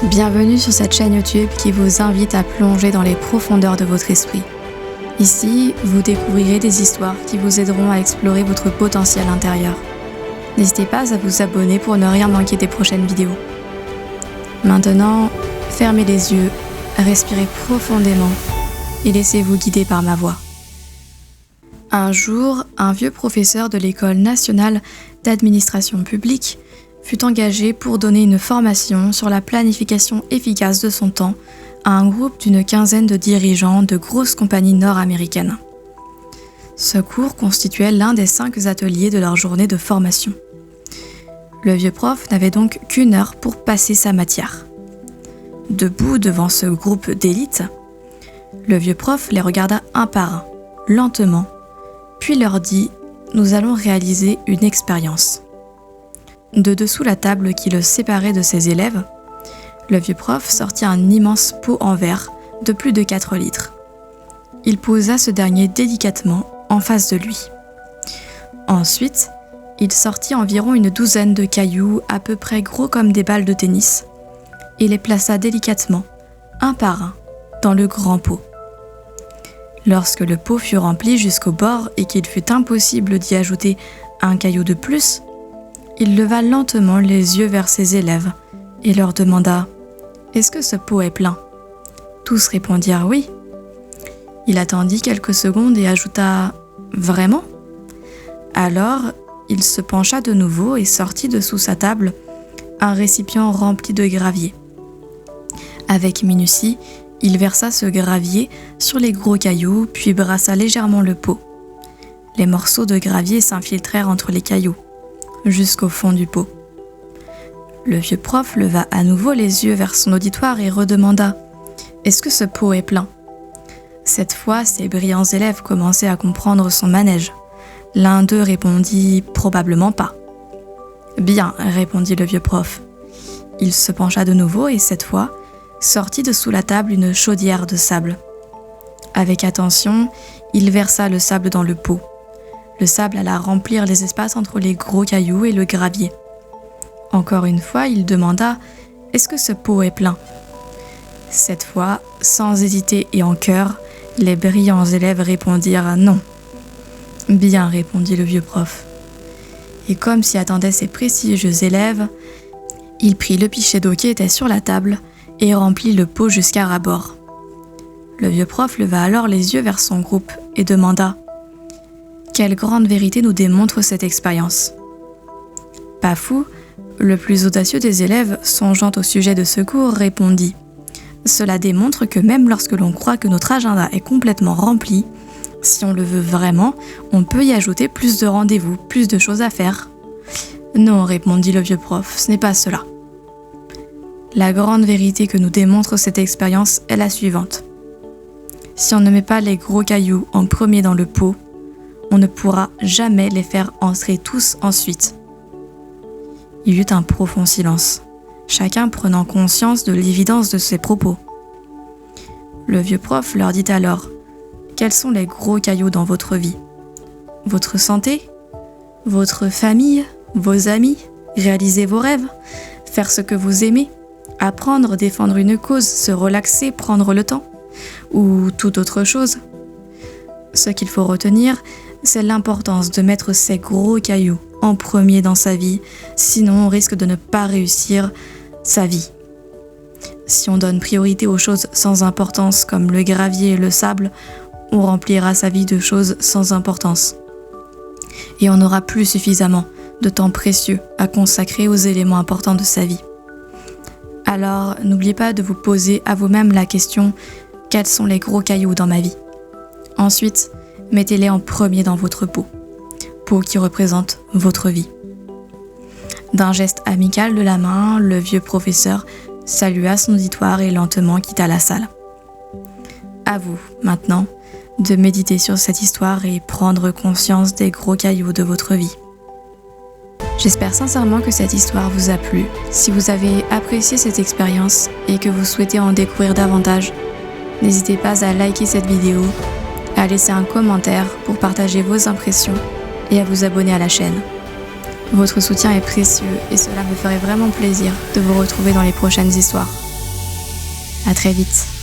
Bienvenue sur cette chaîne YouTube qui vous invite à plonger dans les profondeurs de votre esprit. Ici, vous découvrirez des histoires qui vous aideront à explorer votre potentiel intérieur. N'hésitez pas à vous abonner pour ne rien manquer des prochaines vidéos. Maintenant, fermez les yeux, respirez profondément et laissez-vous guider par ma voix. Un jour, un vieux professeur de l'École nationale d'administration publique fut engagé pour donner une formation sur la planification efficace de son temps à un groupe d'une quinzaine de dirigeants de grosses compagnies nord-américaines. Ce cours constituait l'un des 5 ateliers de leur journée de formation. Le vieux prof n'avait donc qu'une heure pour passer sa matière. Debout devant ce groupe d'élite, le vieux prof les regarda un par un, lentement, puis leur dit « Nous allons réaliser une expérience ». De dessous la table qui le séparait de ses élèves, le vieux prof sortit un immense pot en verre de plus de 4 litres. Il posa ce dernier délicatement en face de lui. Ensuite, il sortit environ une douzaine de cailloux à peu près gros comme des balles de tennis et les plaça délicatement, un par un, dans le grand pot. Lorsque le pot fut rempli jusqu'au bord et qu'il fut impossible d'y ajouter un caillou de plus, il leva lentement les yeux vers ses élèves et leur demanda « Est-ce que ce pot est plein ?» Tous répondirent « Oui ». Il attendit quelques secondes et ajouta « Vraiment ?» Alors, il se pencha de nouveau et sortit de sous sa table un récipient rempli de gravier. Avec minutie, il versa ce gravier sur les gros cailloux puis brassa légèrement le pot. Les morceaux de gravier s'infiltrèrent entre les cailloux, jusqu'au fond du pot. Le vieux prof leva à nouveau les yeux vers son auditoire et redemanda « Est-ce que ce pot est plein ?» Cette fois, ses brillants élèves commençaient à comprendre son manège. L'un d'eux répondit « Probablement pas ». « Bien », répondit le vieux prof. Il se pencha de nouveau et cette fois, sortit de sous la table une chaudière de sable. Avec attention, il versa le sable dans le pot. Le sable alla remplir les espaces entre les gros cailloux et le gravier. Encore une fois, il demanda « Est-ce que ce pot est plein ?» Cette fois, sans hésiter et en chœur, les brillants élèves répondirent « Non ». « Bien », répondit le vieux prof. Et comme s'y attendaient ses prestigieux élèves, il prit le pichet d'eau qui était sur la table et remplit le pot jusqu'à ras-bord. Le vieux prof leva alors les yeux vers son groupe et demanda « Quelle grande vérité nous démontre cette expérience ?» Pas fou, le plus audacieux des élèves, songeant au sujet de ce cours, répondit « Cela démontre que même lorsque l'on croit que notre agenda est complètement rempli, si on le veut vraiment, on peut y ajouter plus de rendez-vous, plus de choses à faire. » Non, répondit le vieux prof, ce n'est pas cela. La grande vérité que nous démontre cette expérience est la suivante. Si on ne met pas les gros cailloux en premier dans le pot, on ne pourra jamais les faire entrer tous ensuite. Il y eut un profond silence, chacun prenant conscience de l'évidence de ses propos. Le vieux prof leur dit alors « Quels sont les gros cailloux dans votre vie ? Votre santé ? Votre famille ? Vos amis ? Réaliser vos rêves ? Faire ce que vous aimez ? Apprendre, défendre une cause, se relaxer, prendre le temps ? Ou toute autre chose ? Ce qu'il faut retenir, c'est l'importance de mettre ces gros cailloux en premier dans sa vie, sinon on risque de ne pas réussir sa vie. Si on donne priorité aux choses sans importance comme le gravier et le sable, on remplira sa vie de choses sans importance. Et on n'aura plus suffisamment de temps précieux à consacrer aux éléments importants de sa vie. Alors, n'oubliez pas de vous poser à vous-même la question « Quels sont les gros cailloux dans ma vie ?» Ensuite, mettez-les en premier dans votre pot qui représente votre vie. D'un geste amical de la main, le vieux professeur salua son auditoire et lentement quitta la salle. À vous, maintenant, de méditer sur cette histoire et prendre conscience des gros cailloux de votre vie. J'espère sincèrement que cette histoire vous a plu. Si vous avez apprécié cette expérience et que vous souhaitez en découvrir davantage, n'hésitez pas à liker cette vidéo, à laisser un commentaire pour partager vos impressions et à vous abonner à la chaîne. Votre soutien est précieux et cela me ferait vraiment plaisir de vous retrouver dans les prochaines histoires. À très vite.